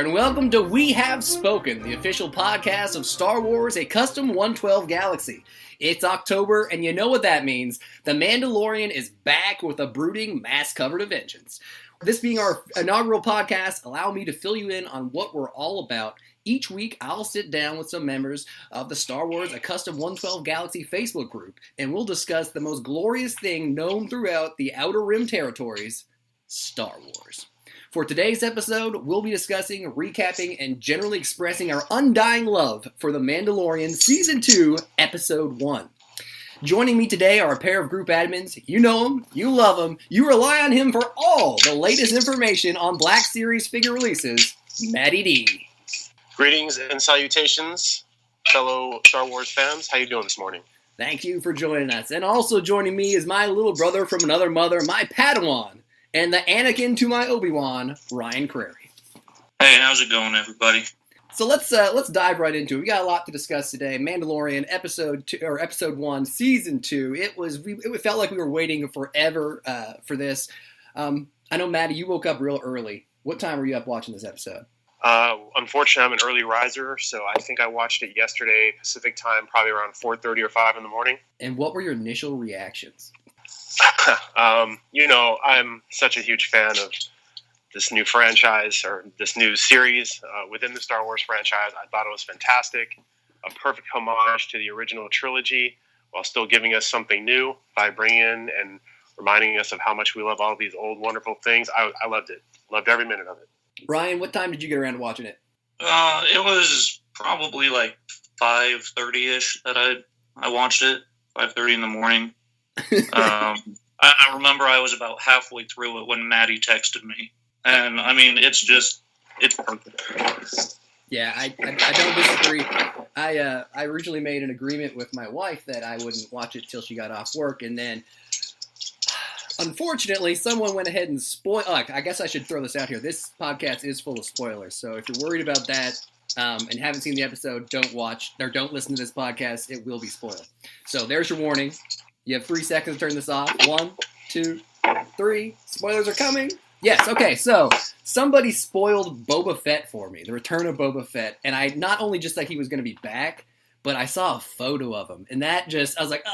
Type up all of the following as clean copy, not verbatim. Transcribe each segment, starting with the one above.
and welcome to We Have Spoken, the official podcast of Star Wars, a custom 112 galaxy. It's October, and you know what that means. The Mandalorian is back with a brooding, mask-covered vengeance. This being our inaugural podcast, allow me to fill you in on what we're all about. Each week, I'll sit down with some members of the Star Wars, a custom 112 Galaxy Facebook group, and we'll discuss the most glorious thing known throughout the Outer Rim territories, Star Wars. For today's episode, we'll be discussing, recapping, and generally expressing our undying love for The Mandalorian Season 2, Episode 1. Joining me today are a pair of group admins. You know them, you love them, you rely on him for all the latest information on Black Series figure releases, Matty D. Greetings and salutations, fellow Star Wars fans. How you doing this morning? Thank you for joining us. And also joining me is my little brother from another mother, my Padawan, and the Anakin to my Obi-Wan, Ryan Crary. Hey, how's it going, everybody? So let's dive right into it. We got a lot to discuss today. Mandalorian Episode 1, Season 2. It felt like we were waiting forever for this. I know, Maddie, you woke up real early. What time were you up watching this episode? Unfortunately, I'm an early riser, so I think I watched it yesterday Pacific time, probably around 4:30 or 5 in the morning. And what were your initial reactions? I'm such a huge fan of this new franchise or this new series within the Star Wars franchise. I thought it was fantastic, a perfect homage to the original trilogy while still giving us something new by bringing in and reminding us of how much we love all these old, wonderful things. I loved it. Loved every minute of it. Ryan, what time did you get around to watching it? It was probably like 5:30-ish that I watched it, 5:30 in the morning. I remember I was about halfway through it when Matty texted me. And, I mean, it's perfect. Yeah, I don't disagree. I originally made an agreement with my wife that I wouldn't watch it till she got off work, and then, unfortunately, someone went ahead and spoiled. I guess I should throw this out here. This podcast is full of spoilers, so if you're worried about that and haven't seen the episode, don't listen to this podcast. It will be spoiled. So there's your warning. You have 3 seconds to turn this off. 1, 2, 3. Spoilers are coming. Yes, okay, so somebody spoiled Boba Fett for me, the return of Boba Fett, and I not only just like he was going to be back, but I saw a photo of him, and that just, I was like,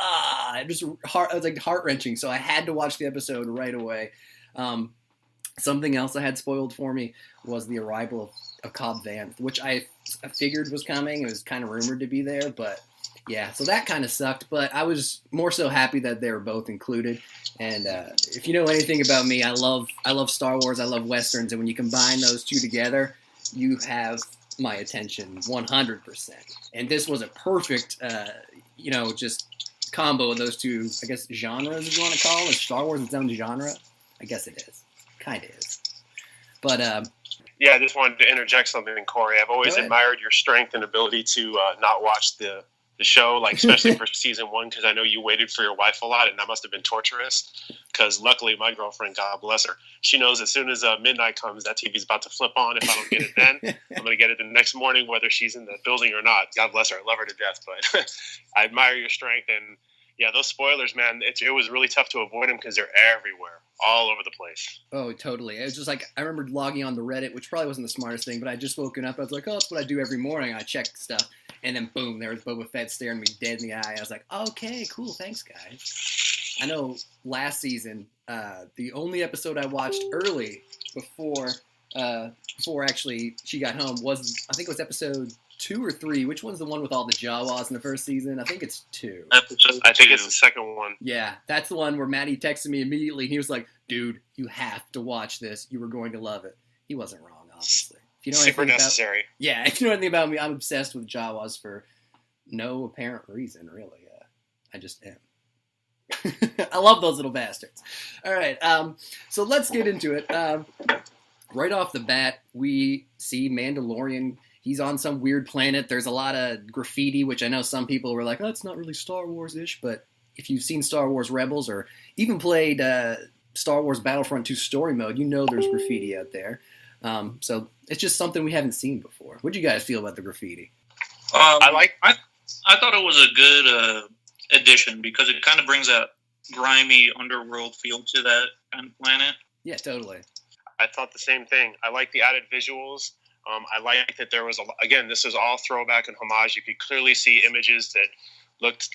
it was like heart-wrenching, so I had to watch the episode right away. Something else I had spoiled for me was the arrival of Cobb Vanth, which I figured was coming. It was kind of rumored to be there, but yeah, so that kind of sucked, but I was more so happy that they were both included. And if you know anything about me, I love Star Wars, I love Westerns, and when you combine those two together, you have my attention 100%. And this was a perfect, just combo of those two, I guess, genres, if you want to call it. Star Wars its own genre? I guess it is. Kind of is. But, yeah, I just wanted to interject something, Corey. I've always admired your strength and ability to not watch the show, like especially for season 1, because I know you waited for your wife a lot, and that must have been torturous. Because luckily, my girlfriend, God bless her, she knows as soon as midnight comes, that TV's about to flip on. If I don't get it then, I'm going to get it the next morning, whether she's in the building or not. God bless her. I love her to death, but I admire your strength. And yeah, those spoilers, man, it was really tough to avoid them because they're everywhere, all over the place. Oh, totally. It was just like, I remember logging on the Reddit, which probably wasn't the smartest thing, but I just woken up. I was like, that's what I do every morning. I check stuff. And then, boom, there was Boba Fett staring me dead in the eye. I was like, okay, cool, thanks, guys. I know last season, the only episode I watched early before actually she got home was, I think it was episode 2 or 3. Which one's the one with all the Jawas in the first season? I think it's 2. I think it's the second one. Yeah, that's the one where Matty texted me immediately. And he was like, dude, you have to watch this. You were going to love it. He wasn't wrong, obviously. If you know super necessary. If you know anything about me, I'm obsessed with Jawas for no apparent reason, really. I just am. I love those little bastards. All right, so let's get into it. Right off the bat, we see Mandalorian. He's on some weird planet. There's a lot of graffiti, which I know some people were like, it's not really Star Wars-ish, but if you've seen Star Wars Rebels or even played Star Wars Battlefront 2 Story Mode, you know there's graffiti out there. So it's just something we haven't seen before. What do you guys feel about the graffiti? I thought it was a good addition because it kind of brings that grimy underworld feel to that kind of planet. Yeah, totally. I thought the same thing. I like the added visuals. I like that there was, again, this is all throwback and homage. You could clearly see images that looked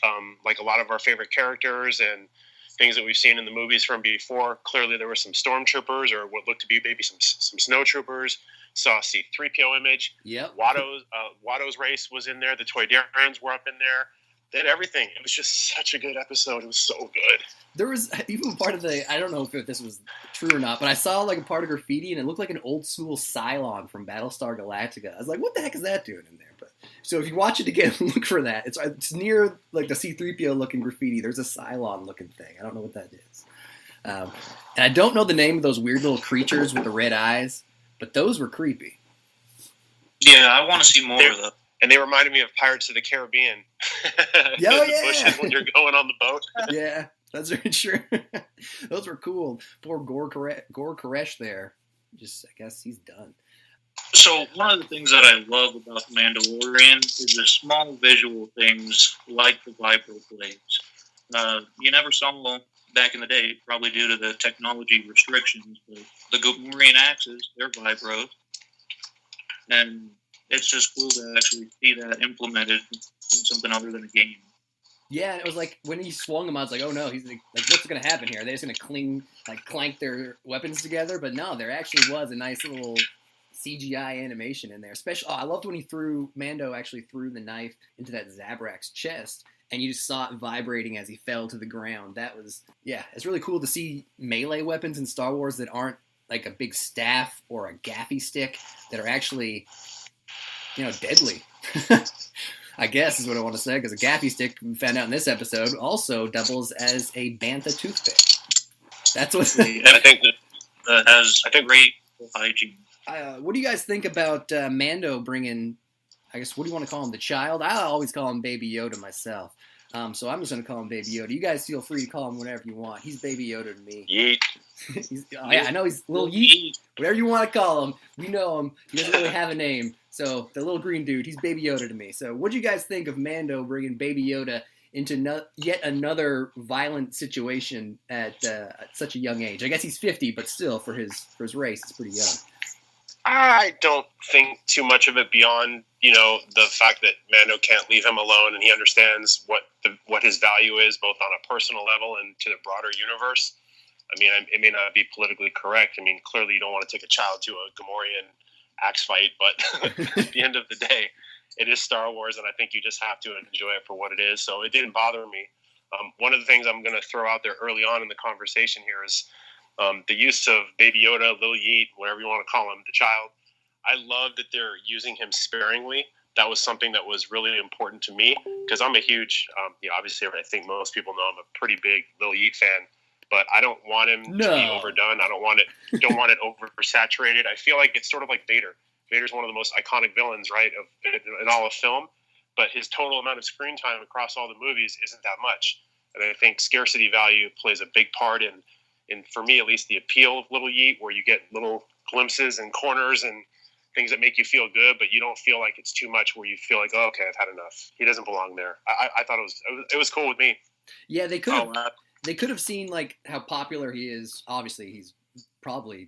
like a lot of our favorite characters and things that we've seen in the movies from before. Clearly there were some stormtroopers or what looked to be maybe some snowtroopers. Saw a C-3PO image. Yep. Watto's race was in there. The Toydarans were up in there. They had everything. It was just such a good episode. It was so good. There was even part of I don't know if this was true or not, but I saw like a part of graffiti and it looked like an old school Cylon from Battlestar Galactica. I was like, what the heck is that doing in there? But so if you watch it again, look for that. It's near like the C-3PO looking graffiti. There's a Cylon looking thing. I don't know what that is. And I don't know the name of those weird little creatures with the red eyes, but those were creepy. Yeah, I want to see more of them. And they reminded me of Pirates of the Caribbean. Yeah, the bushes when you're going on the boat. Yeah, that's very true. Those were cool. Poor Gor Koresh there. Just, I guess he's done. So one of the things that I love about The Mandalorian is the small visual things like the vibro blades. You never saw them back in the day, probably due to the technology restrictions, but the Gamorrean axes, they're vibros. And it's just cool to actually see that implemented in something other than a game. Yeah, and it was like when he swung them, I was like, "Oh no, he's like what's going to happen here? Are they just going to clank their weapons together?" But no, there actually was a nice little CGI animation in there. I loved when Mando actually threw the knife into that Zabrak's chest, and you just saw it vibrating as he fell to the ground. That was, yeah, it's really cool to see melee weapons in Star Wars that aren't like a big staff or a gaffy stick, that are actually, deadly. I guess is what I want to say, because a gaffy stick, we found out in this episode, also doubles as a bantha toothpick. That's what I think that has great hygiene. What do you guys think about Mando bringing, I guess, what do you want to call him, the child? I always call him Baby Yoda myself. So I'm just going to call him Baby Yoda. You guys feel free to call him whatever you want. He's Baby Yoda to me. Yeet. Yeah, I know he's little Yeet. Whatever you want to call him. We know him. He doesn't really have a name. So the little green dude, he's Baby Yoda to me. So what do you guys think of Mando bringing Baby Yoda into yet another violent situation at such a young age? I guess he's 50, but still, for his race, it's pretty young. I don't think too much of it beyond, the fact that Mando can't leave him alone, and he understands what his value is, both on a personal level and to the broader universe. I mean, it may not be politically correct. I mean, clearly you don't want to take a child to a Gamorrean axe fight, but at the end of the day, it is Star Wars, and I think you just have to enjoy it for what it is. So it didn't bother me. One of the things I'm going to throw out there early on in the conversation here is the use of Baby Yoda, Lil Yeet, whatever you want to call him, the child. I love that they're using him sparingly. That was something that was really important to me, because I'm a huge, obviously I think most people know I'm a pretty big Lil Yeet fan, but I don't want him to be overdone. I don't want it oversaturated. I feel like it's sort of like Vader. Vader's one of the most iconic villains, right, in all of film, but his total amount of screen time across all the movies isn't that much. And I think scarcity value plays a big part in, for me at least, the appeal of Little Yeet, where you get little glimpses and corners and things that make you feel good, but you don't feel like it's too much where you feel like, oh, okay, I've had enough. He doesn't belong there. I thought it was cool with me. Yeah, they could have seen like how popular he is. Obviously, he's probably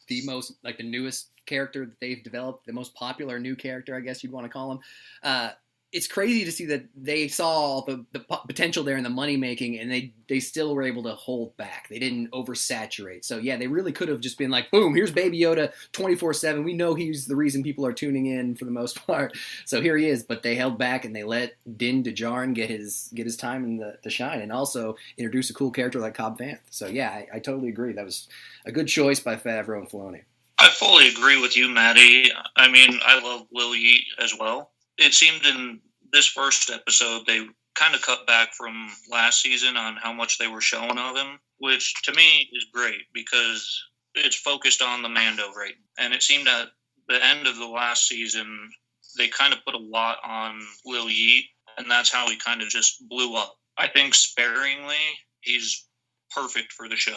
the most, like, the newest character that they've developed, the most popular new character, I guess you'd want to call him. It's crazy to see that they saw the potential there in the money making, and they still were able to hold back. They didn't oversaturate. So yeah, they really could have just been like, boom, here's Baby Yoda 24/7. We know he's the reason people are tuning in for the most part. So here he is. But they held back and they let Din Djarin get his time in the shine, and also introduce a cool character like Cobb Vanth. So yeah, I totally agree. That was a good choice by Favreau and Filoni. I fully agree with you, Matty. I mean, I love Lil Yeet as well. It seemed in this first episode they kind of cut back from last season on how much they were showing of him, which to me is great because it's focused on the Mando right. And it seemed at the end of the last season they kind of put a lot on Lil Yeet, and that's how he kind of just blew up. I think sparingly he's perfect for the show.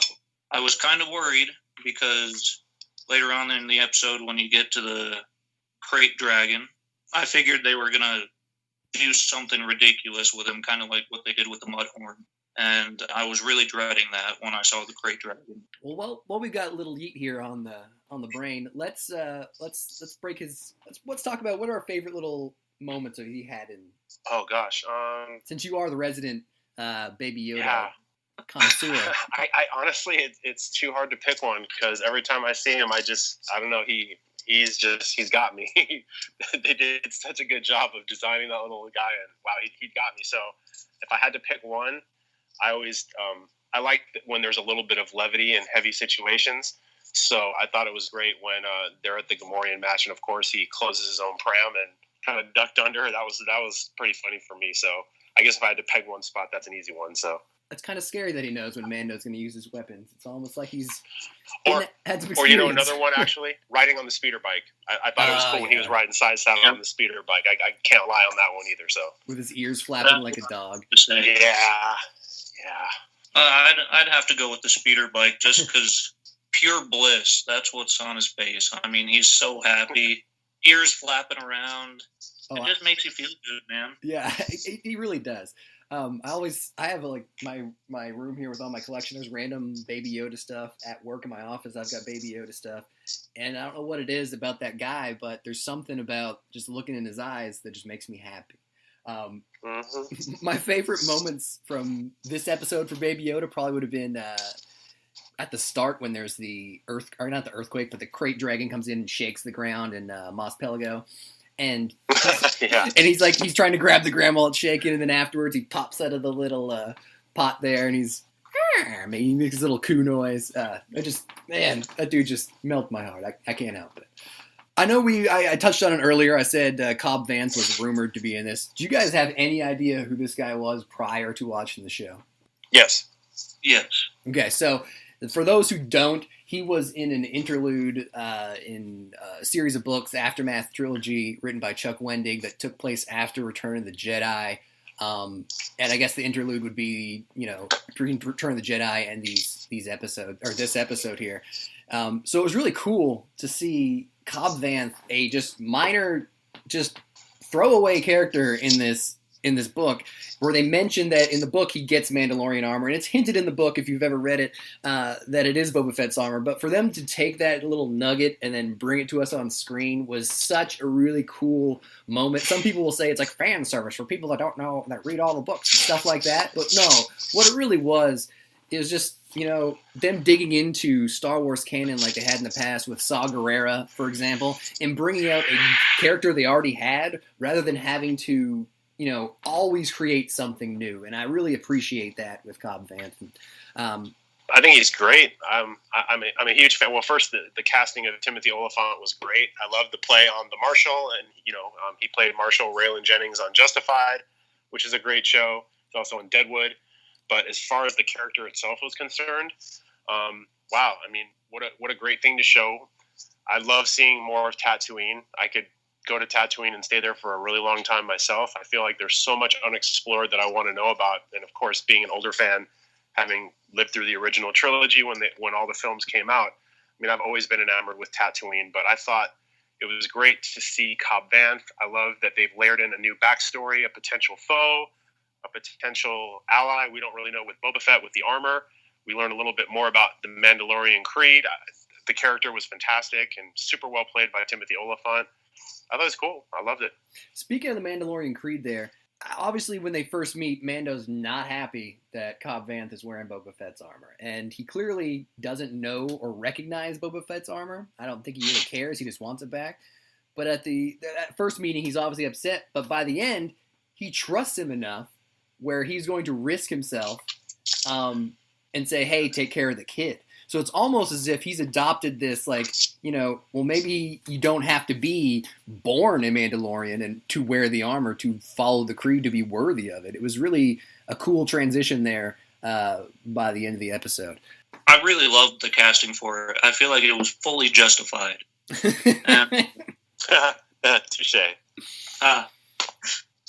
I was kind of worried because later on in the episode when you get to the crate dragon, I figured they were going to do something ridiculous with him, kind of like what they did with the Mudhorn. And I was really dreading that when I saw the Crate Dragon. Well, while we got little Yeet here on the brain, let's break his. Let's talk about what are our favorite little moments that he had in. Oh gosh. Since you are the resident Baby Yoda. Yeah. Connoisseur. I honestly, it's too hard to pick one because every time I see him, I don't know. He's got me. They did such a good job of designing that little guy, and wow, he got me. So if I had to pick one, I always I like when there's a little bit of levity in heavy situations. So I thought it was great when they're at the Gamorrean match, and of course he closes his own pram and kind of ducked under. That was pretty funny for me. So I guess if I had to peg one spot, that's an easy one. So. It's kind of scary that he knows when Mando's going to use his weapons. It's almost like he's or another one actually, riding on the speeder bike. I thought it was cool when he was riding side saddle on the speeder bike. I can't lie on that one either. So with his ears flapping like a dog. Yeah. I'd have to go with the speeder bike just because pure bliss. That's what's on his face. I mean, he's so happy, ears flapping around. It just makes you feel good, man. Yeah, he really does. I have like my room here with all my collection. There's random Baby Yoda stuff at work in my office. I've got Baby Yoda stuff, and I don't know what it is about that guy, but there's something about just looking in his eyes that just makes me happy. My favorite moments from this episode for Baby Yoda probably would have been at the start when there's not the earthquake, but the Crate Dragon comes in and shakes the ground in Mos Pelgo. And and he's trying to grab the ground while it's shaking, and then afterwards he pops out of the little pot there, and he makes his little coo noise. That dude just melted my heart. I can't help it. I know I touched on it earlier. I said Cobb Vanth was rumored to be in this. Do you guys have any idea who this guy was prior to watching the show? Yes. Okay, so for those who don't, he was in an interlude in a series of books, the Aftermath trilogy, written by Chuck Wendig, that took place after Return of the Jedi. And I guess the interlude would be, between Return of the Jedi and these episodes, or this episode here. So it was really cool to see Cobb Vanth, a just minor, just throwaway character in this book, where they mention that in the book he gets Mandalorian armor, and it's hinted in the book, if you've ever read it, that it is Boba Fett's armor. But for them to take that little nugget and then bring it to us on screen was such a really cool moment. Some people will say it's like fan service for people that don't know, that read all the books and stuff like that. But no, what it really was just, them digging into Star Wars canon like they had in the past with Saw Gerrera, for example, and bringing out a character they already had rather than having to always create something new, and I really appreciate that with Cobb Vanth. I think he's great. I'm a huge fan. Well, first, the casting of Timothy Olyphant was great. I love the play on the Marshal, and he played Marshal Raylan Jennings on Justified, which is a great show. He's also in Deadwood. But as far as the character itself was concerned, wow! I mean, what a great thing to show. I love seeing more of Tatooine. I could go to Tatooine and stay there for a really long time myself. I feel like there's so much unexplored that I want to know about. And of course, being an older fan, having lived through the original trilogy when all the films came out, I mean, I've always been enamored with Tatooine, but I thought it was great to see Cobb Vanth. I love that they've layered in a new backstory, a potential foe, a potential ally. We don't really know with Boba Fett with the armor. We learn a little bit more about the Mandalorian Creed. The character was fantastic and super well played by Timothy Olyphant. I thought it was cool. I loved it. Speaking of the Mandalorian Creed there, obviously when they first meet, Mando's not happy that Cobb Vanth is wearing Boba Fett's armor. And he clearly doesn't know or recognize Boba Fett's armor. I don't think he really cares. He just wants it back. But at that first meeting, he's obviously upset. But by the end, he trusts him enough where he's going to risk himself and say, hey, take care of the kid. So it's almost as if he's adopted this, well, maybe you don't have to be born a Mandalorian and to wear the armor, to follow the creed, to be worthy of it. It was really a cool transition there by the end of the episode. I really loved the casting for it. I feel like it was fully justified. Touche.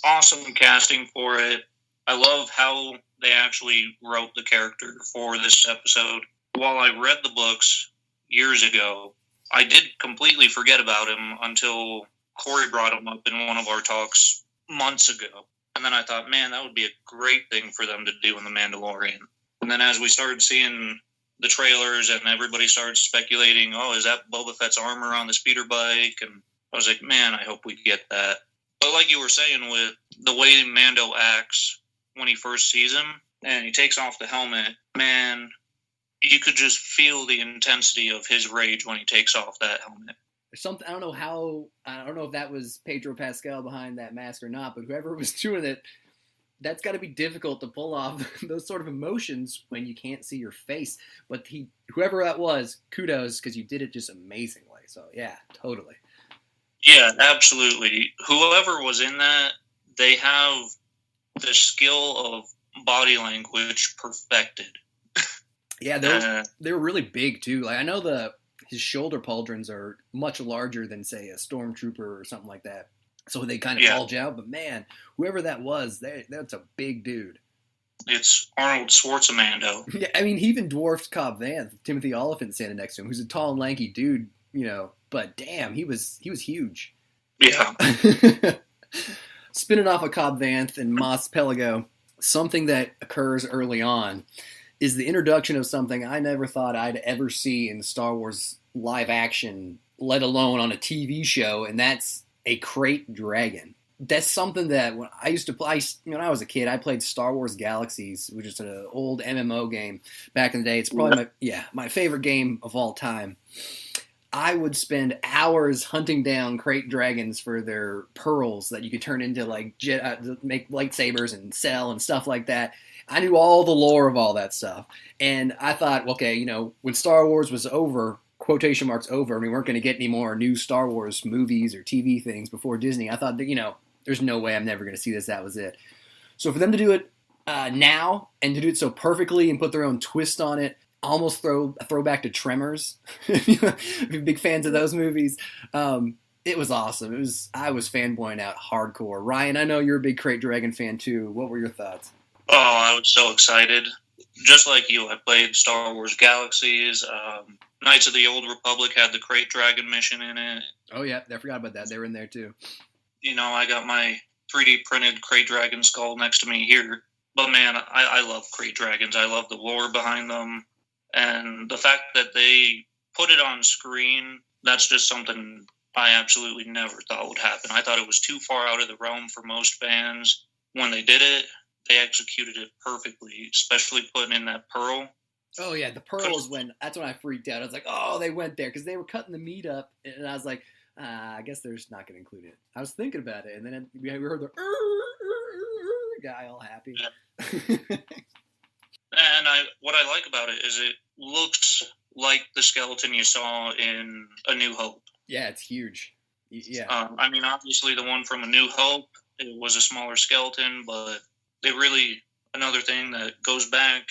Awesome casting for it. I love how they actually wrote the character for this episode. While I read the books years ago, I did completely forget about him until Corey brought him up in one of our talks months ago. And then I thought, man, that would be a great thing for them to do in The Mandalorian. And then as we started seeing the trailers and everybody started speculating, oh, is that Boba Fett's armor on the speeder bike? And I was like, man, I hope we get that. But like you were saying, with the way Mando acts when he first sees him and he takes off the helmet, man, you could just feel the intensity of his rage when he takes off that helmet. Something, I don't know if that was Pedro Pascal behind that mask or not, but whoever was doing it, that's got to be difficult to pull off those sort of emotions when you can't see your face. But whoever that was, kudos, because you did it just amazingly. So yeah, totally. Yeah, absolutely. Whoever was in that, they have the skill of body language perfected. Yeah, they were really big too. Like I know his shoulder pauldrons are much larger than, say, a stormtrooper or something like that. So they kind of bulge out. But, man, whoever that was, that's a big dude. It's Arnold Schwarzenegger. Yeah, I mean, he even dwarfed Cobb Vanth, Timothy Olyphant standing next to him, who's a tall and lanky dude, But, damn, he was huge. Yeah. Spinning off of Cobb Vanth and Mos Pelego, something that occurs early on is the introduction of something I never thought I'd ever see in Star Wars live action, let alone on a TV show, and that's a crate dragon. That's something that when I used to play, when I was a kid, I played Star Wars Galaxies, which is an old MMO game back in the day. It's probably my favorite game of all time. I would spend hours hunting down crate dragons for their pearls that you could turn into make lightsabers and sell and stuff like that. I knew all the lore of all that stuff. And I thought, okay, when Star Wars was over, quotation marks over, we weren't going to get any more new Star Wars movies or TV things before Disney. I thought that, there's no way I'm never going to see this. That was it. So for them to do it now and to do it so perfectly and put their own twist on it, almost a throwback to Tremors. If you're big fans of those movies. It was awesome. I was fanboying out hardcore. Ryan, I know you're a big Crate Dragon fan too. What were your thoughts? Oh, I was so excited. Just like you, I played Star Wars Galaxies. Knights of the Old Republic had the Crate Dragon mission in it. Oh, yeah. I forgot about that. They were in there, too. I got my 3D printed Crate Dragon skull next to me here. But, man, I love Crate Dragons. I love the lore behind them. And the fact that they put it on screen, that's just something I absolutely never thought would happen. I thought it was too far out of the realm for most fans. When they did it, they executed it perfectly, especially putting in that pearl. Oh, yeah, the pearl is that's when I freaked out. I was like, oh, they went there, because they were cutting the meat up, and I was like, I guess they're just not going to include it. I was thinking about it, and then we heard the guy all happy. Yeah. And what I like about it is it looks like the skeleton you saw in A New Hope. Yeah, it's huge. Yeah. Obviously the one from A New Hope, it was a smaller skeleton, but they really, another thing that goes back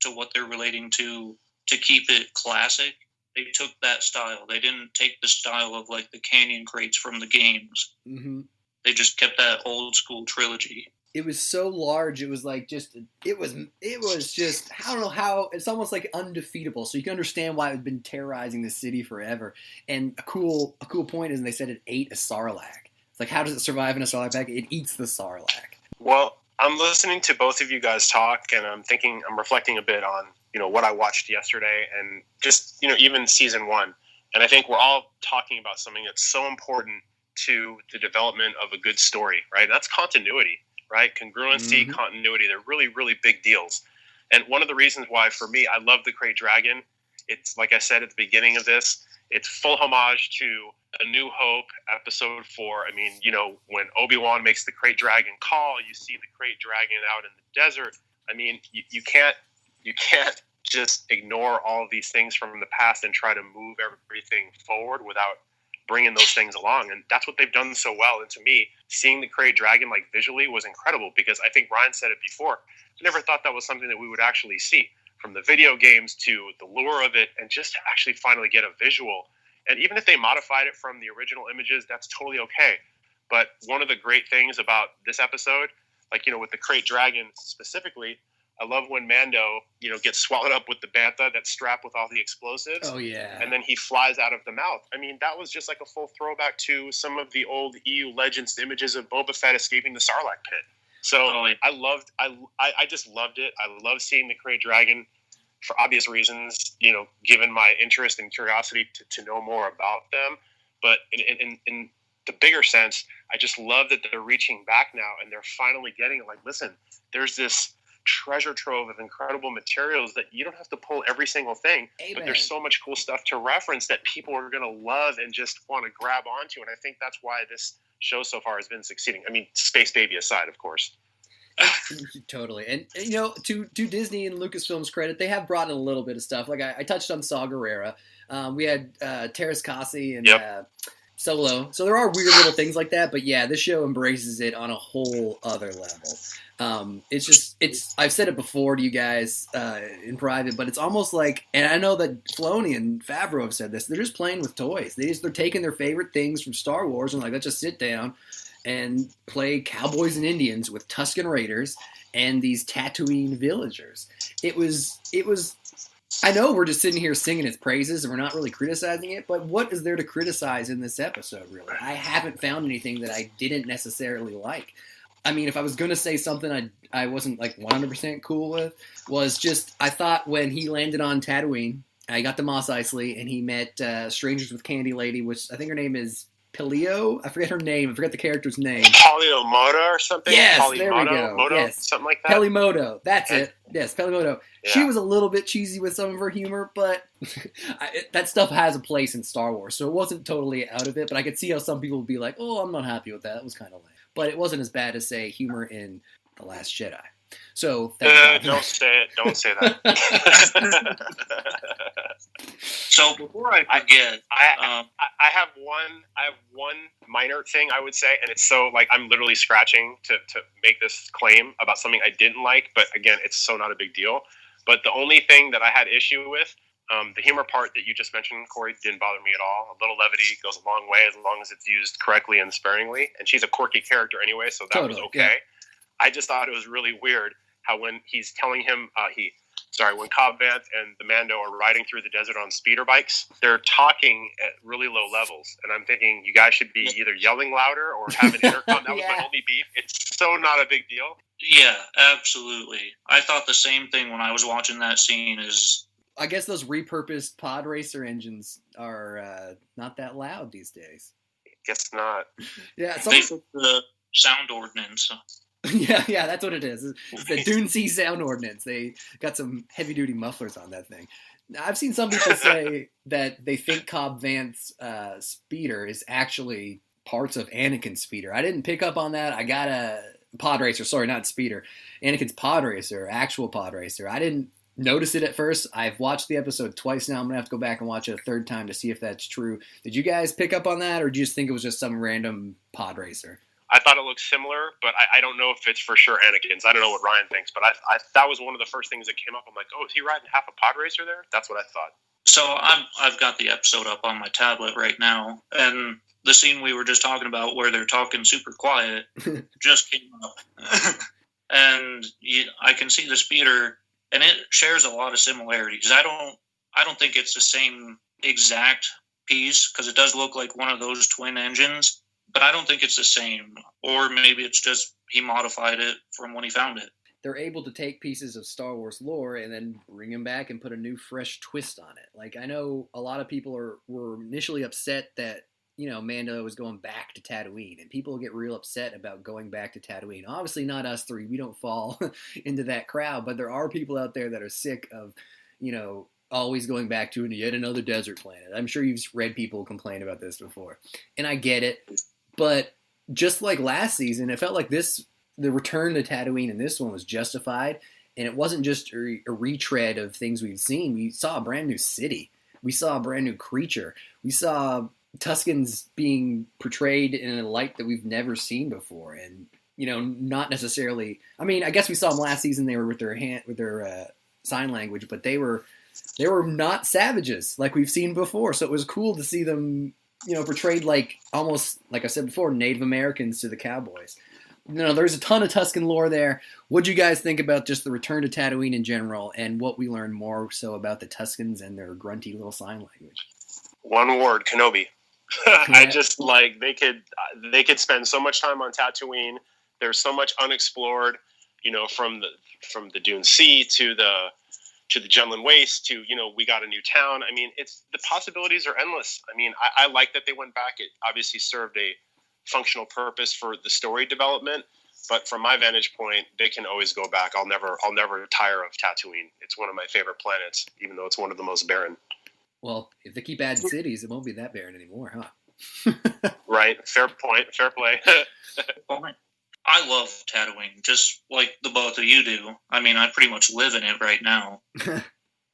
to what they're relating to keep it classic, they took that style. They didn't take the style of like the canyon crates from the games. Mm-hmm. They just kept that old school trilogy. It was so large. It was like it was just, I don't know how, it's almost like undefeatable. So you can understand why it had been terrorizing the city forever. And a cool point is, and they said it ate a Sarlacc. It's like, how does it survive in a Sarlacc bag? It eats the Sarlacc. Well, I'm listening to both of you guys talk, and I'm reflecting a bit on, what I watched yesterday and just, even season 1. And I think we're all talking about something that's so important to the development of a good story, right? And that's continuity, right? Congruency, Mm-hmm. continuity, they're really, really big deals. And one of the reasons why, for me, I love the Crate Dragon, it's like I said at the beginning of this, it's full homage to A New Hope, Episode 4. I mean, when Obi-Wan makes the Crate Dragon call, you see the Crate Dragon out in the desert. I mean, you can't just ignore all of these things from the past and try to move everything forward without bringing those things along. And that's what they've done so well. And to me, seeing the Crate Dragon visually was incredible, because I think Ryan said it before. I never thought that was something that we would actually see, from the video games to the lure of it, and just to actually finally get a visual. And even if they modified it from the original images, that's totally okay. But one of the great things about this episode, with the Crate Dragon specifically, I love when Mando, gets swallowed up with the bantha that's strapped with all the explosives. Oh, yeah. And then he flies out of the mouth. I mean, that was just like a full throwback to some of the old EU Legends images of Boba Fett escaping the Sarlacc pit. So I just loved it. I love seeing the Krayt Dragon for obvious reasons, given my interest and curiosity to know more about them. But in the bigger sense, I just love that they're reaching back now and they're finally getting it. Like, listen, there's this treasure trove of incredible materials that you don't have to pull every single thing. Amen. But there's so much cool stuff to reference that people are going to love and just want to grab onto. And I think that's why this show so far has been succeeding. I mean, Space Baby aside, of course. Totally. And to Disney and Lucasfilm's credit, they have brought in a little bit of stuff. Like I touched on Saw Gerrera. We had Terrace Kasi and Solo. So there are weird little things like that. But yeah, this show embraces it on a whole other level. I've said it before to you guys in private, but it's almost like, and I know that Filoni and Favreau have said this, they're just playing with toys. They're taking their favorite things from Star Wars and like, let's just sit down and play cowboys and Indians with Tusken Raiders and these Tatooine villagers. It was. I know we're just sitting here singing its praises and we're not really criticizing it, but what is there to criticize in this episode, really? I haven't found anything that I didn't necessarily like. I mean, if I was going to say something I wasn't like 100% cool with, was just, I thought when he landed on Tatooine, I got to Mos Eisley and he met Strangers with Candy Lady, which I think her name is Pelio. I forget her name. I forget the character's name. Polyomoto or something? Yes, Polymoto, there we go. Moto, yes. Something like that? Pelimoto. That's it. Yes, Pelimoto. Yeah. She was a little bit cheesy with some of her humor, but that stuff has a place in Star Wars, so it wasn't totally out of it, but I could see how some people would be like, oh, I'm not happy with that. That was kind of lame. But it wasn't as bad as, say, humor in The Last Jedi. So, don't say it. Don't say that. So before I forget, I have one minor thing I would say, and it's so like I'm literally scratching to make this claim about something I didn't like, but again, it's so not a big deal. But the only thing that I had issue with, the humor part that you just mentioned, Corey, didn't bother me at all. A little levity goes a long way as long as it's used correctly and sparingly. And she's a quirky character anyway, so that was okay. Yeah. I just thought it was really weird how when he's telling him, when Cobb Vanth and the Mando are riding through the desert on speeder bikes, they're talking at really low levels. And I'm thinking you guys should be either yelling louder or have an intercom. That was my only beef. It's so not a big deal. Yeah, absolutely. I thought the same thing when I was watching that scene is... I guess those repurposed pod racer engines are not that loud these days. Guess not. Yeah, they took the sound ordinance. Yeah, that's what it is. It's the Dune Sea sound ordinance. They got some heavy-duty mufflers on that thing. Now, I've seen some people say that they think Cobb Vanth's speeder is actually parts of Anakin's speeder. I didn't pick up on that. I got a pod racer. Sorry, not speeder. Anakin's pod racer, actual pod racer. I didn't notice it at first. I've watched the episode twice now. I'm going to have to go back and watch it a third time to see if that's true. Did you guys pick up on that, or do you just think it was just some random pod racer? I thought it looked similar, but I don't know if it's for sure Anakin's. I don't know what Ryan thinks, but I that was one of the first things that came up. I'm like, oh, is he riding half a pod racer there? That's what I thought. So I've got the episode up on my tablet right now, and the scene we were just talking about where they're talking super quiet just came up. And I can see the speeder, and it shares a lot of similarities. I don't think it's the same exact piece, because it does look like one of those twin engines, but I don't think it's the same. Or maybe it's just he modified it from when he found it. They're able to take pieces of Star Wars lore and then bring them back and put a new, fresh twist on it. Like, I know a lot of people were initially upset that, Mando was going back to Tatooine, and people get real upset about going back to Tatooine. Obviously not us three. We don't fall into that crowd, but there are people out there that are sick of, always going back to yet another desert planet. I'm sure you've read people complain about this before, and I get it. But just like last season, it felt like the return to Tatooine in this one was justified, and it wasn't just a retread of things we've seen. We saw a brand new city. We saw a brand new creature. We saw Tuskens being portrayed in a light that we've never seen before, and not necessarily. I mean, I guess we saw them last season. They were with their sign language, but they were not savages like we've seen before. So it was cool to see them, portrayed like almost, like I said before, Native Americans to the cowboys. there's a ton of Tusken lore there. What do you guys think about just the return to Tatooine in general, and what we learned more so about the Tuskens and their grunty little sign language? One word: Kenobi. I just like they could spend so much time on Tatooine. There's so much unexplored, from the Dune Sea to the Jundland Waste to we got a new town. I mean, the possibilities are endless. I mean, I like that they went back. It obviously served a functional purpose for the story development, but from my vantage point, they can always go back. I'll never tire of Tatooine. It's one of my favorite planets, even though it's one of the most barren. Well, if they keep adding cities, it won't be that barren anymore, huh? Right. Fair point. Fair play. I love Tatooine, just like the both of you do. I mean, I pretty much live in it right now,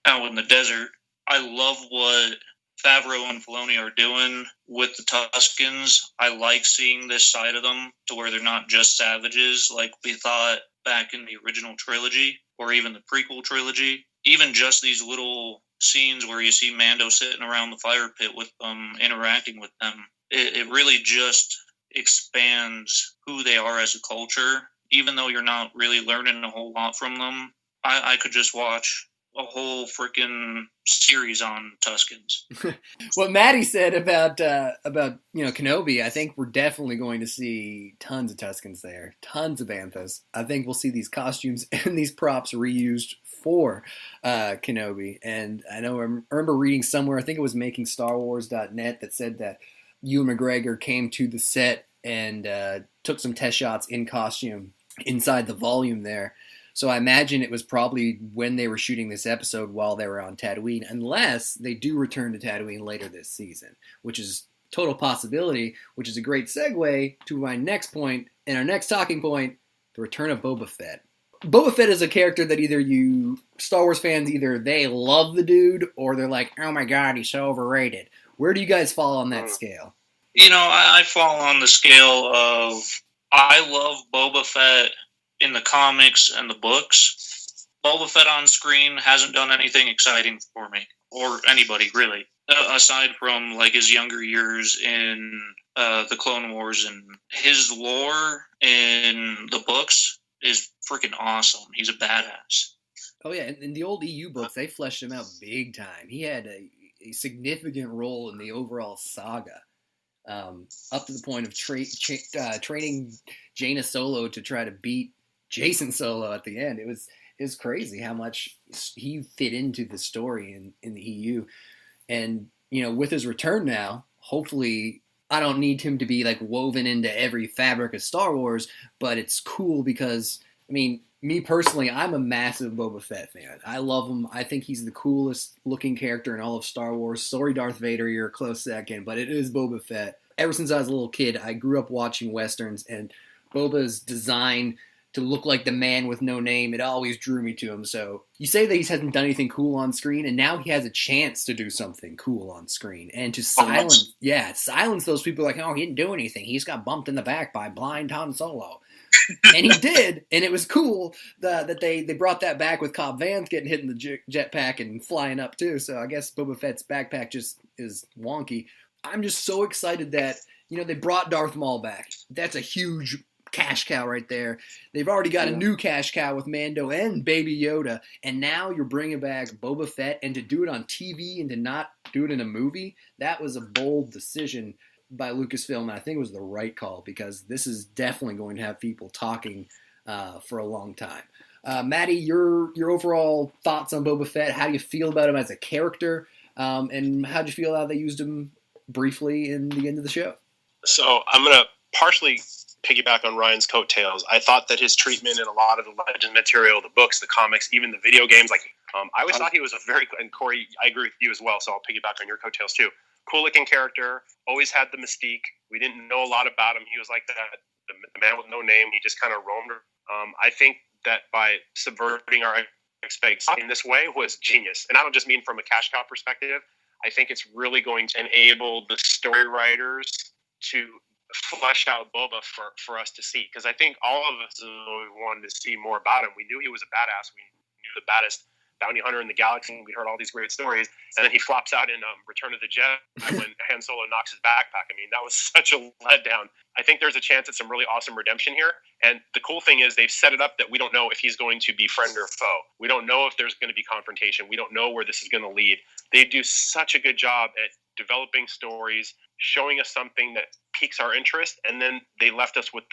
out in the desert. I love what Favreau and Filoni are doing with the Tuskens. I like seeing this side of them to where they're not just savages like we thought back in the original trilogy or even the prequel trilogy. Even just these little scenes where you see Mando sitting around the fire pit with them, interacting with them, it really just expands who they are as a culture. Even though you're not really learning a whole lot from them, I could just watch a whole freaking series on Tuskens. What Matty said about Kenobi, I think we're definitely going to see tons of Tuskens there, tons of Banthas. I think we'll see these costumes and these props reused for Kenobi. And I remember reading somewhere, I think it was MakingStarWars.net, that said that Ewan McGregor came to the set and took some test shots in costume inside the volume there. So I imagine it was probably when they were shooting this episode while they were on Tatooine, unless they do return to Tatooine later this season, which is a total possibility, which is a great segue to my next point, and our next talking point, the return of Boba Fett. Boba Fett is a character that Star Wars fans, either they love the dude, or they're like, oh my god, he's so overrated. Where do you guys fall on that scale? I fall on the scale of, I love Boba Fett in the comics and the books. Boba Fett on screen hasn't done anything exciting for me, or anybody really, aside from like his younger years in the Clone Wars, and his lore in the books is freaking awesome. He's a badass. Oh yeah, in the old EU books, they fleshed him out big time. He had a significant role in the overall saga, up to the point of training Jaina Solo to try to beat Jason Solo at the end. It was crazy how much he fit into the story in the EU. And, with his return now, hopefully I don't need him to be like woven into every fabric of Star Wars, but it's cool because, me personally, I'm a massive Boba Fett fan. I love him. I think he's the coolest looking character in all of Star Wars. Sorry, Darth Vader, you're a close second, but it is Boba Fett. Ever since I was a little kid, I grew up watching Westerns, and Boba's design to look like the man with no name, it always drew me to him. So you say that he hasn't done anything cool on screen, and now he has a chance to do something cool on screen. And to silence those people like, oh, he didn't do anything. He just got bumped in the back by blind Han Solo. And he did, and it was cool that they brought that back with Cobb Vanth getting hit in the jetpack and flying up too. So I guess Boba Fett's backpack just is wonky. I'm just so excited that, they brought Darth Maul back. That's a huge cash cow right there. They've already got a new cash cow with Mando and Baby Yoda, and now you're bringing back Boba Fett, and to do it on TV and to not do it in a movie, that was a bold decision by Lucasfilm, and I think it was the right call, because this is definitely going to have people talking for a long time. Matty, your overall thoughts on Boba Fett? How do you feel about him as a character, and how do you feel how they used him briefly in the end of the show? So I'm going to partially piggyback on Ryan's coattails. I thought that his treatment in a lot of the legend material, the books, the comics, even the video games, I always thought he was and Corey, I agree with you as well, so I'll piggyback on your coattails too. Cool looking character, always had the mystique. We didn't know a lot about him. He was like that, the man with no name. He just kind of roamed. I think that by subverting our expectations in this way was genius. And I don't just mean from a cash cow perspective. I think it's really going to enable the story writers to flesh out Boba for us to see. Because I think all of us wanted to see more about him. We knew he was a badass. We knew the bounty hunter in the galaxy, and we heard all these great stories. And then he flops out in Return of the Jedi when Han Solo knocks his backpack. I mean, that was such a letdown. I think there's a chance at some really awesome redemption here. And the cool thing is they've set it up that we don't know if he's going to be friend or foe. We don't know if there's going to be confrontation. We don't know where this is going to lead. They do such a good job at developing stories, showing us something that piques our interest, and then they left us with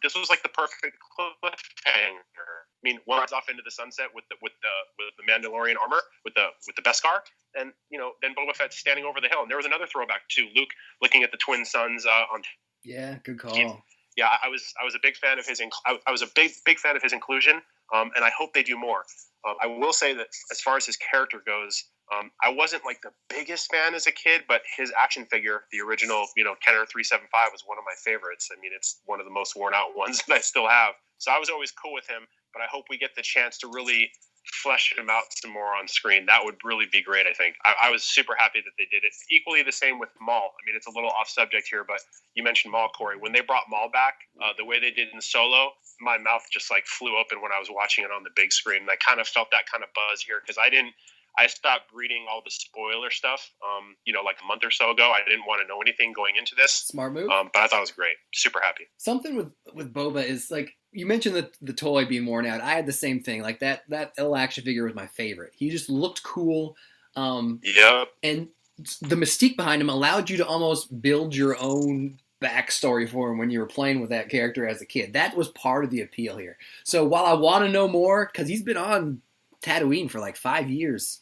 this was like the perfect cliffhanger. I mean, one rides off into the sunset with the Mandalorian armor, with the Beskar, and then Boba Fett's standing over the hill. And there was another throwback to Luke looking at the twin suns on. Yeah, good call. Yeah, I was a big fan of his. I was a big fan of his inclusion, and I hope they do more. I will say that as far as his character goes, I wasn't like the biggest fan as a kid, but his action figure, the original, Kenner 375, was one of my favorites. I mean, it's one of the most worn out ones that I still have. So I was always cool with him, but I hope we get the chance to really flesh him out some more on screen. That would really be great, I think. I was super happy that they did it. Equally the same with Maul. I mean, it's a little off subject here, but you mentioned Maul, Corey. When they brought Maul back, the way they did in Solo, my mouth just like flew open when I was watching it on the big screen. And I kind of felt that kind of buzz here because I stopped reading all the spoiler stuff, like a month or so ago. I didn't want to know anything going into this. Smart move. But I thought it was great. Super happy. Something with Boba is like, you mentioned the toy being worn out. I had the same thing. Like that little action figure was my favorite. He just looked cool. Yep. And the mystique behind him allowed you to almost build your own backstory for him when you were playing with that character as a kid. That was part of the appeal here. So while I want to know more, because he's been on Tatooine for like 5 years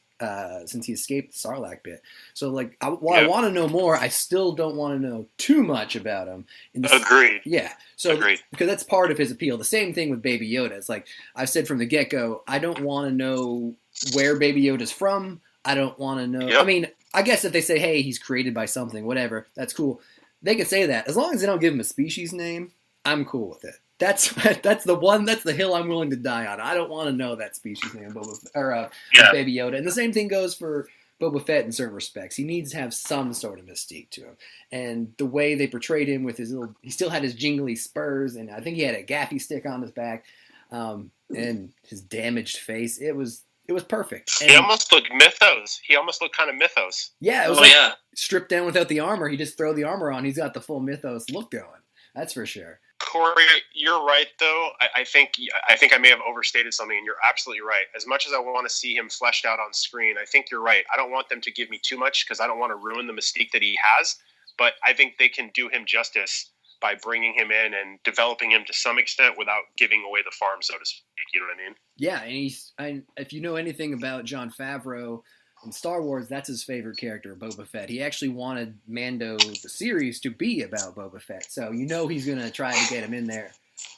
since he escaped the Sarlacc pit. So like, I want to know more, I still don't want to know too much about him. Agreed. Yeah. So Agreed. Because that's part of his appeal. The same thing with Baby Yoda. It's like I've said from the get-go, I don't want to know where Baby Yoda's from. I don't want to know. Yep. I mean, I guess if they say, hey, he's created by something, whatever, that's cool. They can say that. As long as they don't give him a species name, I'm cool with it. That's the hill I'm willing to die on. I don't want to know that species name, Baby Yoda. And the same thing goes for Boba Fett in certain respects. He needs to have some sort of mystique to him. And the way they portrayed him with he still had his jingly spurs, and I think he had a gaffy stick on his back, and his damaged face. It was perfect. And he almost looked Mythos. He almost looked kind of Mythos. Yeah, it was stripped down without the armor. He just throw the armor on. He's got the full Mythos look going. That's for sure. Corey, you're right, though. I think I may have overstated something, and you're absolutely right. As much as I want to see him fleshed out on screen, I think you're right. I don't want them to give me too much because I don't want to ruin the mystique that he has, but I think they can do him justice by bringing him in and developing him to some extent without giving away the farm, so to speak. You know what I mean? Yeah, and if you know anything about Jon Favreau in Star Wars, that's his favorite character, Boba Fett. He actually wanted Mando, the series, to be about Boba Fett. So he's going to try to get him in there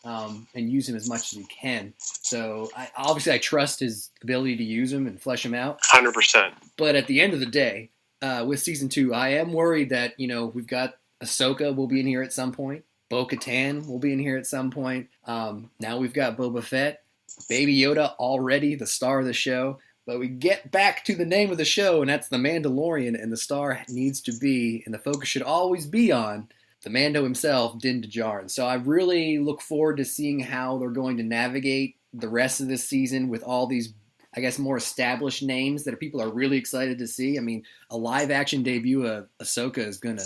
and use him as much as he can. So I trust his ability to use him and flesh him out. 100%. But at the end of the day, with Season 2, I am worried that, we've got Ahsoka will be in here at some point. Bo-Katan will be in here at some point. Now we've got Boba Fett. Baby Yoda already the star of the show. But we get back to the name of the show, and that's The Mandalorian, and the star needs to be, and the focus should always be on, the Mando himself, Din Djarin. So I really look forward to seeing how they're going to navigate the rest of this season with all these, I guess, more established names that people are really excited to see. I mean, a live-action debut of Ahsoka is going to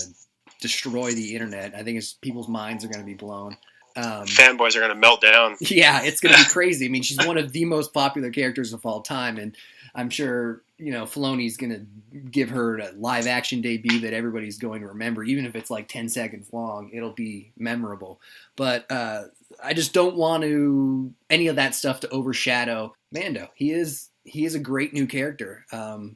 destroy the internet. I think people's minds are going to be blown. Fanboys are going to melt down. Yeah, it's going to be crazy. I mean, she's one of the most popular characters of all time, and I'm sure, Filoni's going to give her a live-action debut that everybody's going to remember. Even if it's like 10 seconds long, it'll be memorable. But I just don't want any of that stuff to overshadow Mando. He is a great new character. I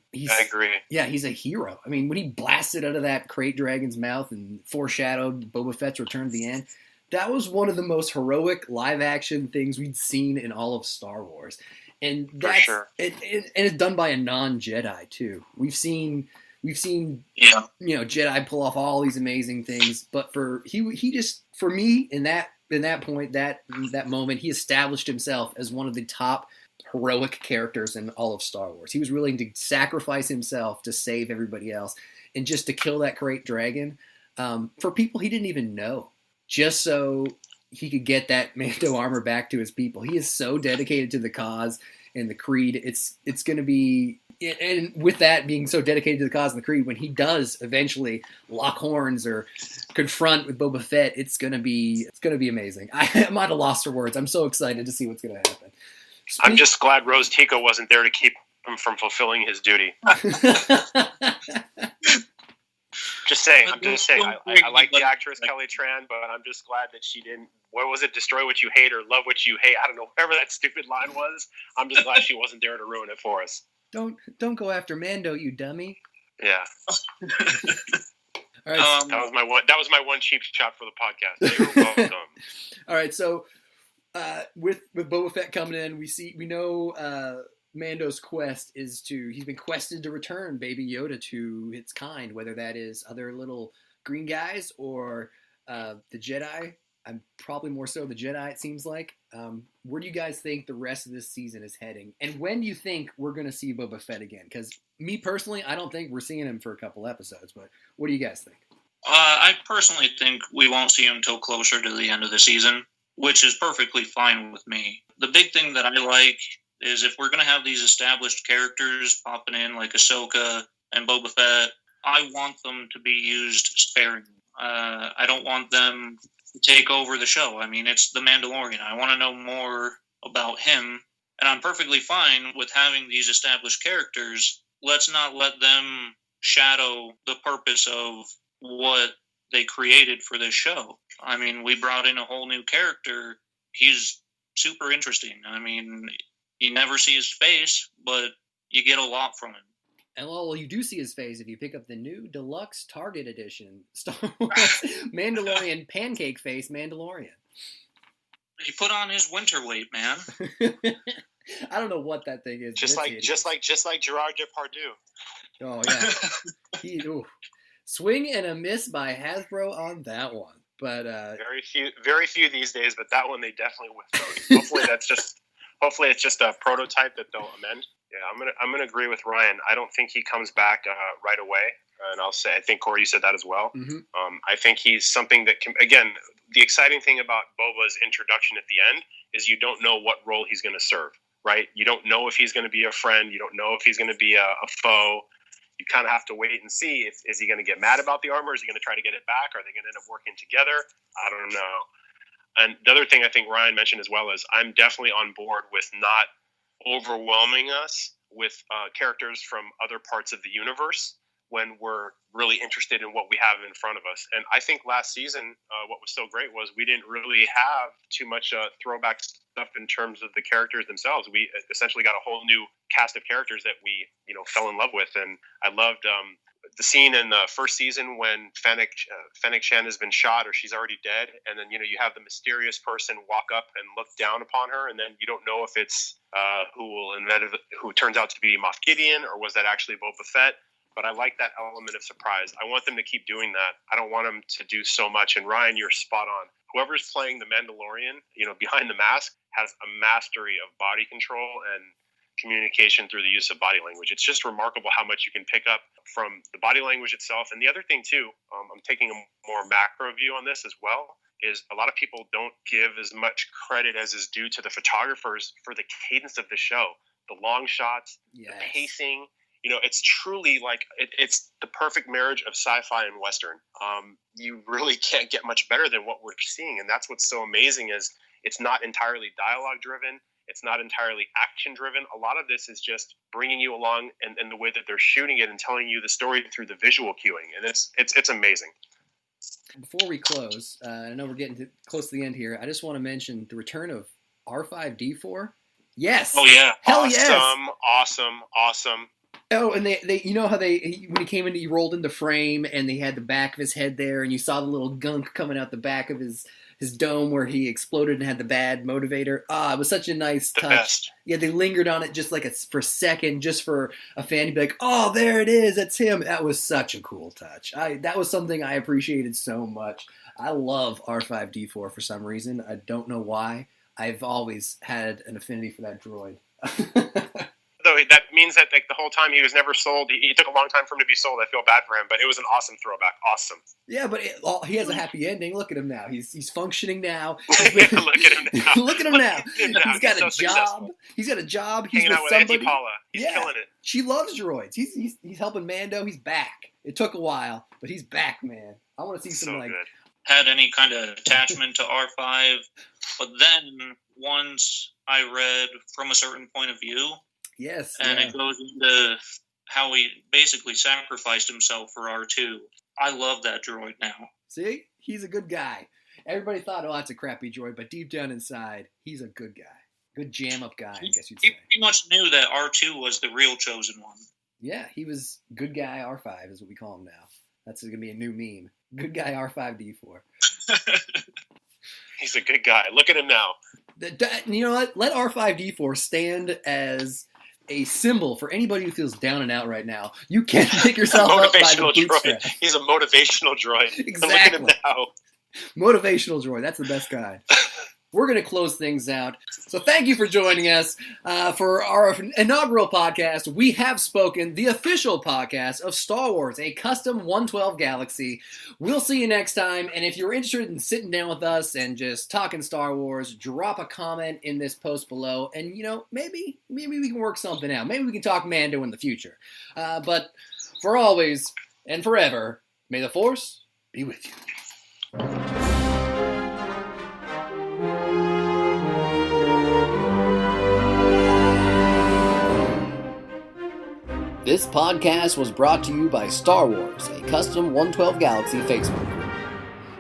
agree. Yeah, he's a hero. I mean, when he blasted out of that Krayt Dragon's mouth and foreshadowed Boba Fett's return at the end, that was one of the most heroic live-action things we'd seen in all of Star Wars. And that's sure. And it's done by a non-Jedi too. We've seen Jedi pull off all these amazing things, but he just for me in that point that moment he established himself as one of the top heroic characters in all of Star Wars. He was willing to sacrifice himself to save everybody else and just to kill that Krayt Dragon for people he didn't even know, just so he could get that Mando armor back to his people. He is so dedicated to the cause, in the Creed. It's going to be, and with that being so dedicated to the cause in the Creed, when he does eventually lock horns or confront with Boba Fett, it's going to be amazing. I'm at a loss for words. I'm so excited to see what's going to happen. I'm just glad Rose Tico wasn't there to keep him from fulfilling his duty. Just saying. I'm just saying. I like the actress Kelly Tran, but I'm just glad that she didn't. What was it? Destroy what you hate or love what you hate. I don't know. Whatever that stupid line was. I'm just glad she wasn't there to ruin it for us. Don't go after Mando, you dummy. Yeah. All right. That was my one cheap shot for the podcast. You're welcome. All right. So with Boba Fett coming in, we know Mando's quest is he's been quested to return Baby Yoda to its kind, whether that is other little green guys or the Jedi. I'm probably more so the Jedi, it seems like. Where do you guys think the rest of this season is heading? And when do you think we're going to see Boba Fett again? Because me personally, I don't think we're seeing him for a couple episodes, but what do you guys think? I personally think we won't see him until closer to the end of the season, which is perfectly fine with me. The big thing that I like is if we're going to have these established characters popping in like Ahsoka and Boba Fett, I want them to be used sparingly. I don't want them to take over the show. I mean, it's the Mandalorian. I want to know more about him, and I'm perfectly fine with having these established characters. Let's not let them shadow the purpose of what they created for this show. I mean, we brought in a whole new character. He's super interesting. I mean, you never see his face, but you get a lot from him. And well, you do see his face if you pick up the new deluxe Target edition Star Wars Mandalorian pancake face Mandalorian. He put on his winter weight, man. I don't know what that thing is. Just like Gerard Depardieu. Oh yeah. Swing and a miss by Hasbro on that one. But very few these days, but that one they definitely whiffed. Hopefully it's just a prototype that they'll amend. Yeah, I'm gonna agree with Ryan. I don't think he comes back right away, and I think Corey, you said that as well. Mm-hmm. I think he's something that can. Again, the exciting thing about Boba's introduction at the end is you don't know what role he's going to serve. Right? You don't know if he's going to be a friend. You don't know if he's going to be a foe. You kind of have to wait and see. Is he going to get mad about the armor? Is he going to try to get it back? Are they going to end up working together? I don't know. And the other thing I think Ryan mentioned as well is I'm definitely on board with not overwhelming us with characters from other parts of the universe when we're really interested in what we have in front of us. And I think last season, what was so great was we didn't really have too much throwback stuff in terms of the characters themselves. We essentially got a whole new cast of characters that we, fell in love with. And I loved the scene in the first season when Fennec Shan has been shot or she's already dead. And then, you have the mysterious person walk up and look down upon her. And then you don't know if it's who turns out to be Moff Gideon or was that actually Boba Fett. But I like that element of surprise. I want them to keep doing that. I don't want them to do so much. And Ryan, you're spot on. Whoever's playing the Mandalorian, behind the mask, has a mastery of body control and communication through the use of body language. It's just remarkable how much you can pick up from the body language itself. And the other thing, too, I'm taking a more macro view on this as well, is a lot of people don't give as much credit as is due to the photographers for the cadence of the show. The long shots, yes. The pacing. It's truly like it's the perfect marriage of sci-fi and Western. You really can't get much better than what we're seeing. And that's what's so amazing is it's not entirely dialogue driven. It's not entirely action driven. A lot of this is just bringing you along in the way that they're shooting it and telling you the story through the visual cueing. And it's amazing. Before we close, I know we're getting close to the end here. I just want to mention the return of R5-D4. Yes. Oh, yeah. Hell awesome, yes. Awesome. Oh, and they how when he came in, he rolled into frame, and they had the back of his head there, and you saw the little gunk coming out the back of his dome where he exploded and had the bad motivator. It was such a nice touch. Best. Yeah, they lingered on it just like for a second, just for a fan to be like, "Oh, there it is, that's him." That was such a cool touch. That was something I appreciated so much. I love R5-D4 for some reason. I don't know why. I've always had an affinity for that droid. Though that means that like the whole time he was never sold. He took a long time for him to be sold. I feel bad for him, but it was an awesome throwback. Awesome. Yeah, but he has a happy ending. Look at him now. He's functioning now. Look at him now. Look at him now. He's got a job. Successful. He's got a job. He's hanging with out with somebody. Auntie Paula. He's killing it. She loves droids. He's helping Mando. He's back. It took a while, but he's back, man. I want to see some good. Had any kind of attachment to R5, but then once I read From a Certain Point of View, yes, and it goes into how he basically sacrificed himself for R2. I love that droid now. See, he's a good guy. Everybody thought, oh, that's a crappy droid, but deep down inside, he's a good guy. Good jam-up guy, I guess you'd say. He pretty much knew that R2 was the real chosen one. Yeah, he was good guy R5 is what we call him now. That's going to be a new meme. Good guy R5-D4. He's a good guy. Look at him now. You know what? Let R5-D4 stand as a symbol for anybody who feels down and out right now. You can't pick yourself up by the bootstrap. He's a motivational droid. Exactly. Look at him now. Motivational droid. That's the best kind. We're going to close things out. So thank you for joining us for our inaugural podcast. We Have Spoken, the official podcast of Star Wars, a custom 112 Galaxy. We'll see you next time. And if you're interested in sitting down with us and just talking Star Wars, drop a comment in this post below. And, you know, maybe we can work something out. Maybe we can talk Mando in the future. But for always and forever, may the Force be with you. This podcast was brought to you by Star Wars, a custom 112 Galaxy Facebook group,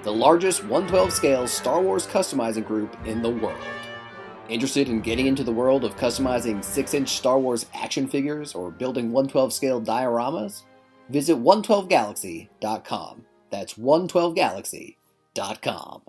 the largest 112 scale Star Wars customizing group in the world. Interested in getting into the world of customizing 6-inch Star Wars action figures or building 112 scale dioramas? Visit 112galaxy.com. That's 112galaxy.com.